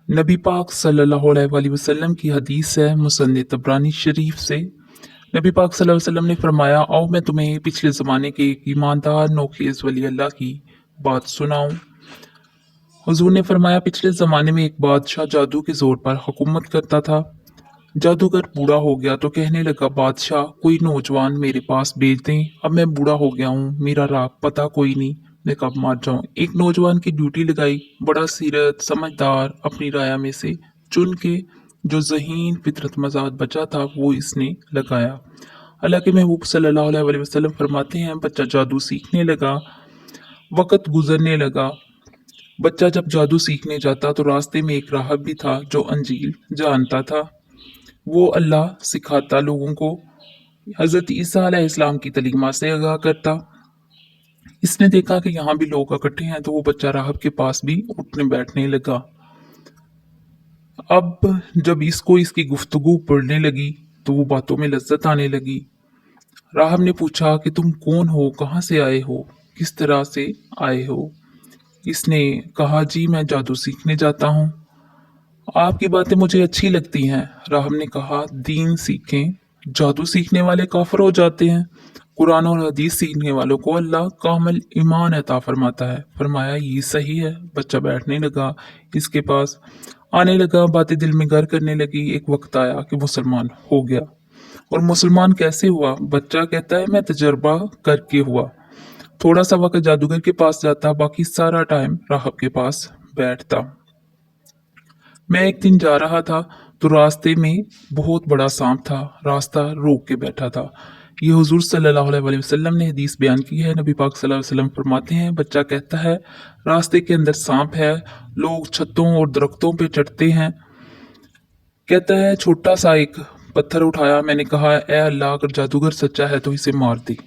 नबी पाक सल्लल्लाहु अलैहि वसल्लम की हदीस है मुसन्नद तबरानी शरीफ से। नबी पाक सल्लल्लाहु अलैहि वसल्लम ने फरमाया, आओ मैं तुम्हें पिछले ज़माने के एक ईमानदार नोखेज़ वली अल्लाह की बात सुनाऊं। हुजूर ने फरमाया, पिछले ज़माने में एक बादशाह जादू के ज़ोर पर हुकूमत करता था। जादूगर बूढ़ा हो गया तो कहने लगा, बादशाह कोई नौजवान मेरे पास भेज दें, अब मैं बूढ़ा हो गया हूँ, मेरा राह पता कोई नहीं, मैं कब मर जाऊँ। एक नौजवान की ड्यूटी लगाई, बड़ा सीरत समझदार अपनी राया में से चुन के जो ज़हीन फितरत मजाज बचा था वो इसने लगाया। अल्लाह के महबूब सल्लल्लाहु अलैहि वसल्लम फरमाते हैं, बच्चा जादू सीखने लगा, वक़्त गुजरने लगा। बच्चा जब जादू सीखने जाता तो रास्ते में एक राहब भी था जो अंजील जानता था। वो अल्लाह सिखाता लोगों को, हज़रत ईसा अलैहिस्सलाम की तलीमात से आगाह करता। इसने देखा कि यहाँ भी लोग इकट्ठे हैं तो वो बच्चा राहब के पास भी उठने बैठने लगा। अब जब इसको इसकी गुफ्तगू पढ़ने लगी तो वो बातों में लज्जत आने लगी। राहब ने पूछा कि तुम कौन हो, कहाँ से आए हो, किस तरह से आए हो। इसने कहा, जी मैं जादू सीखने जाता हूँ। आपकी बातें मुझे अच्छी लगती हैं। राहब ने कहा, दीन सीखें, जादू सीखने वाले काफिर हो जाते हैं। कुरान और हदीस सीखने वालों को अल्लाह कामिल ईमान अता फरमाता है। फरमाया, ये सही है। बच्चा बैठने लगा, इसके पास आने लगा, बातें दिल में घर करने लगी। एक वक्त आया कि मुसलमान हो गया। और मुसलमान कैसे हुआ? बच्चा कहता है, मैं तजर्बा करके हुआ। थोड़ा सा वक्त जादूगर के पास जाता, बाकी सारा टाइम राहब के पास बैठता। मैं एक दिन जा रहा था तो रास्ते में बहुत बड़ा सांप था, रास्ता रोक के बैठा था। ये हुजूर सल्लल्लाहु अलैहि वसल्लम ने हदीस बयान की है। नबी पाक सल्लल्लाहु अलैहि वसल्लम फरमाते हैं, बच्चा कहता है, रास्ते के अंदर सांप है, लोग छतों और दरख्तों पे चढ़ते हैं। कहता है, छोटा सा एक पत्थर उठाया, मैंने कहा, ए अल्लाह, अगर जादूगर सच्चा है तो इसे मार दे।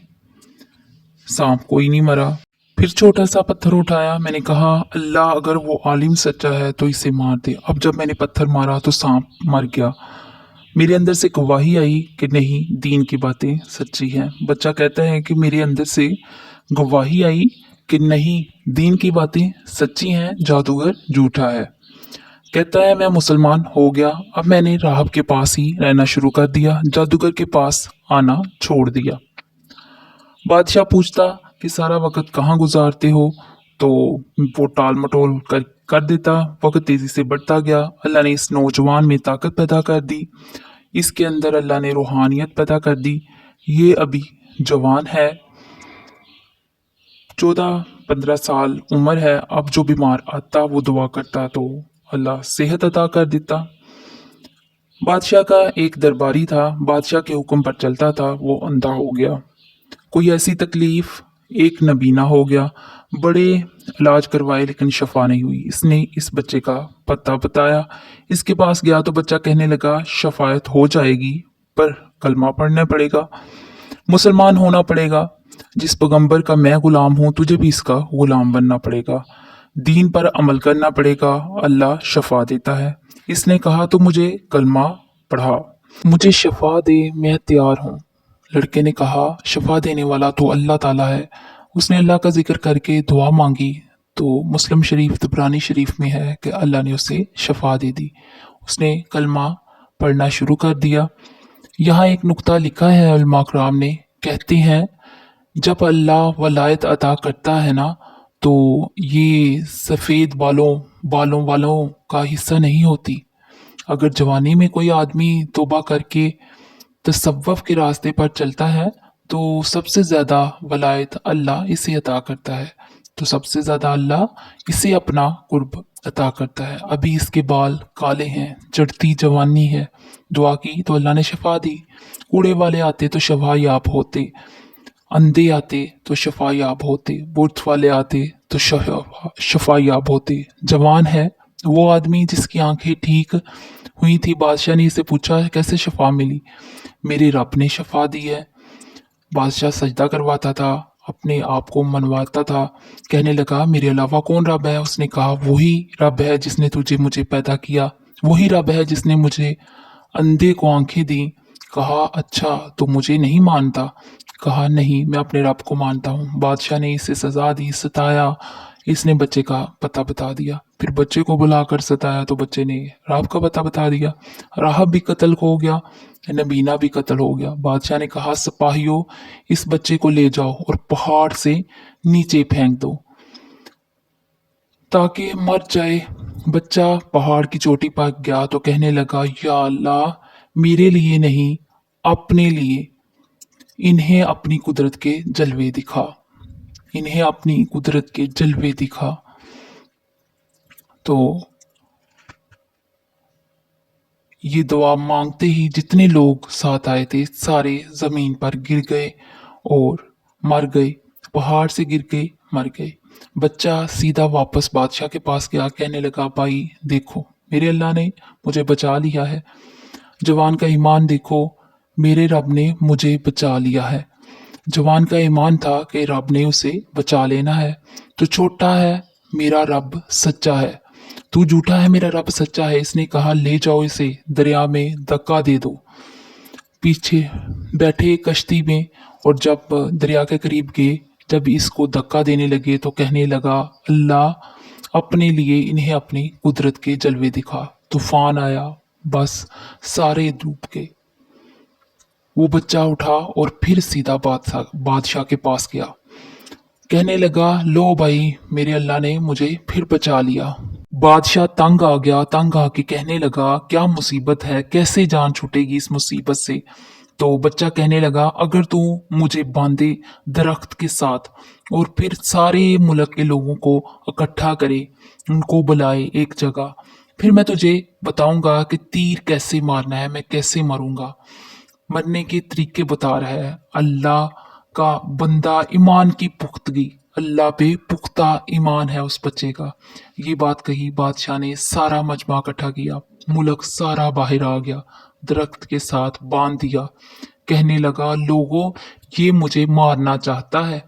सांप कोई नहीं मरा। फिर छोटा सा पत्थर उठाया, मैंने कहा, अल्लाह, अगर वो आलिम सच्चा है तो इसे मार दे। अब जब मैंने पत्थर मारा तो सांप मर गया। मेरे अंदर से गवाही आई कि नहीं, दीन की बातें सच्ची हैं। बच्चा कहता है कि मेरे अंदर से गवाही आई कि नहीं, दीन की बातें सच्ची हैं, जादूगर झूठा है। कहता है, मैं मुसलमान हो गया। अब मैंने राहब के पास ही रहना शुरू कर दिया, जादूगर के पास आना छोड़ दिया। बादशाह पूछता कि सारा वक्त कहाँ गुजारते हो, तो वो टाल मटोल कर देता। वक्त तेजी से बढ़ता गया। अल्लाह ने इस नौजवान में ताकत पैदा कर दी, इसके अंदर अल्लाह ने रूहानियत पैदा कर दी। ये अभी जवान है, 14-15 साल उम्र है। अब जो बीमार आता वो दुआ करता तो अल्लाह सेहत अता कर देता। बादशाह का एक दरबारी था, बादशाह के हुक्म पर चलता था, वो अंधा हो गया। कोई ऐसी तकलीफ, एक नबीना हो गया, बड़े इलाज करवाए लेकिन शफा नहीं हुई। इसने इस बच्चे का पता बताया, इसके पास गया तो बच्चा कहने लगा, शफायत हो जाएगी पर कलमा पढ़ना पड़ेगा, मुसलमान होना पड़ेगा। जिस पैगंबर का मैं गुलाम हूँ तुझे भी इसका गुलाम बनना पड़ेगा, दीन पर अमल करना पड़ेगा, अल्लाह शफा देता है। इसने कहा, तो मुझे कलमा पढ़ा, मुझे शफा दे, मैं तैयार हूँ। लड़के ने कहा, शफा देने वाला तो अल्लाह ताला है। उसने अल्लाह का जिक्र करके दुआ मांगी तो मुस्लिम शरीफ तबरानी शरीफ में है कि अल्लाह ने उसे शफा दे दी। उसने कलमा पढ़ना शुरू कर दिया। यहाँ एक नुक्ता लिखा है उलमा कराम ने, कहते हैं, जब अल्लाह वलायत अता करता है ना, तो ये सफ़ेद बालों वालों का हिस्सा नहीं होती। अगर जवानी में कोई आदमी तौबा करके तसव्वुफ के रास्ते पर चलता है तो सबसे ज़्यादा वलायत अल्लाह इसे अता करता है, तो सबसे ज़्यादा अल्लाह इसे अपना कुर्ब अता करता है। अभी इसके बाल काले हैं, चढ़ती जवानी है, दुआ की तो अल्लाह ने शफा दी। कूड़े वाले आते तो शफा याब होते, अंधे आते तो शफा याब होते, बुर्द वाले आते तो शफा याब होते। जवान है वो आदमी जिसकी आंखें ठीक हुई थी। बादशाह ने इसे पूछा, कैसे शफा मिली? मेरे रब ने शफा दी है। बादशाह सजदा करवाता था, अपने आप को मनवाता था, कहने लगा, मेरे अलावा कौन रब है? उसने कहा, वही रब है जिसने तुझे मुझे पैदा किया, वही रब है जिसने मुझे अंधे को आंखें दी। कहा, अच्छा तो मुझे नहीं मानता? कहा, नहीं, मैं अपने रब को मानता हूँ। बादशाह ने इसे सजा दी, सताया, इसने बच्चे का पता बता दिया। फिर बच्चे को बुलाकर सताया तो बच्चे ने राहब का पता बता दिया। राहब भी कत्ल हो गया, नबीना भी कत्ल हो गया। बादशाह ने कहा, सिपाहियों, इस बच्चे को ले जाओ और पहाड़ से नीचे फेंक दो ताकि मर जाए। बच्चा पहाड़ की चोटी पर गया तो कहने लगा, या अल्लाह, मेरे लिए नहीं, अपने लिए इन्हें अपनी कुदरत के जलवे दिखा, इन्हें अपनी कुदरत के जलवे दिखा। तो ये दुआ मांगते ही जितने लोग साथ आए थे सारे जमीन पर गिर गए और मर गए, पहाड़ से गिर के मर गए। बच्चा सीधा वापस बादशाह के पास गया, कहने लगा, भाई देखो, मेरे अल्लाह ने मुझे बचा लिया है। जवान का ईमान देखो, मेरे रब ने मुझे बचा लिया है। जवान का ईमान था कि रब ने उसे बचा लेना है। तो छोटा है, मेरा रब सच्चा है, तू झूठा है, मेरा रब सच्चा है। इसने कहा, ले जाओ इसे, दरिया में धक्का दे दो। पीछे बैठे कश्ती में और जब दरिया के करीब गए, जब इसको धक्का देने लगे तो कहने लगा, अल्लाह, अपने लिए इन्हें अपनी कुदरत के जलवे दिखा। तूफान आया, बस सारे डूब गए। वो बच्चा उठा और फिर सीधा बादशाह के पास गया, कहने लगा, लो भाई, मेरे अल्लाह ने मुझे फिर बचा लिया। बादशाह तंग आ गया, तंग आके कहने लगा, क्या मुसीबत है, कैसे जान छूटेगी इस मुसीबत से। तो बच्चा कहने लगा, अगर तू मुझे बांधे दरख्त के साथ और फिर सारे मुल्क के लोगों को इकट्ठा करे, उनको बुलाए एक जगह, फिर मैं तुझे बताऊंगा कि तीर कैसे मारना है, मैं कैसे मरूंगा। मरने के तरीके बता रहा है। अल्लाह का बंदा, ईमान की पुख्तगी, अल्लाह पे पुख्ता ईमान है उस बच्चे का। ये बात कही, बादशाह ने सारा मजमा इकट्ठा किया, मुल्क सारा बाहर आ गया, दरख्त के साथ बांध दिया। कहने लगा, लोगों, ये मुझे मारना चाहता है,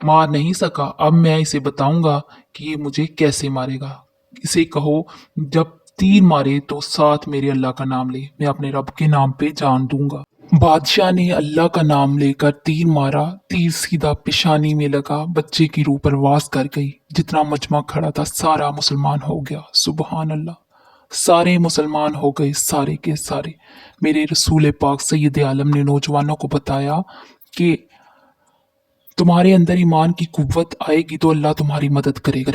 मार नहीं सका, अब मैं इसे बताऊंगा कि ये मुझे कैसे मारेगा। इसे कहो, जब तीर मारे तो साथ मेरे अल्लाह का नाम ले, मैं अपने रब के नाम पे जान दूंगा। बादशाह ने अल्लाह का नाम लेकर तीर मारा, तीर सीधा पेशानी में लगा, बच्चे की रूह परवास कर गई। जितना मजमा खड़ा था सारा मुसलमान हो गया। सुबहान अल्लाह, सारे मुसलमान हो गए, सारे के सारे। मेरे रसूल पाक सैयद आलम ने नौजवानों को बताया कि तुम्हारे अंदर ईमान की कुव्वत आएगी तो अल्लाह तुम्हारी मदद करेगा।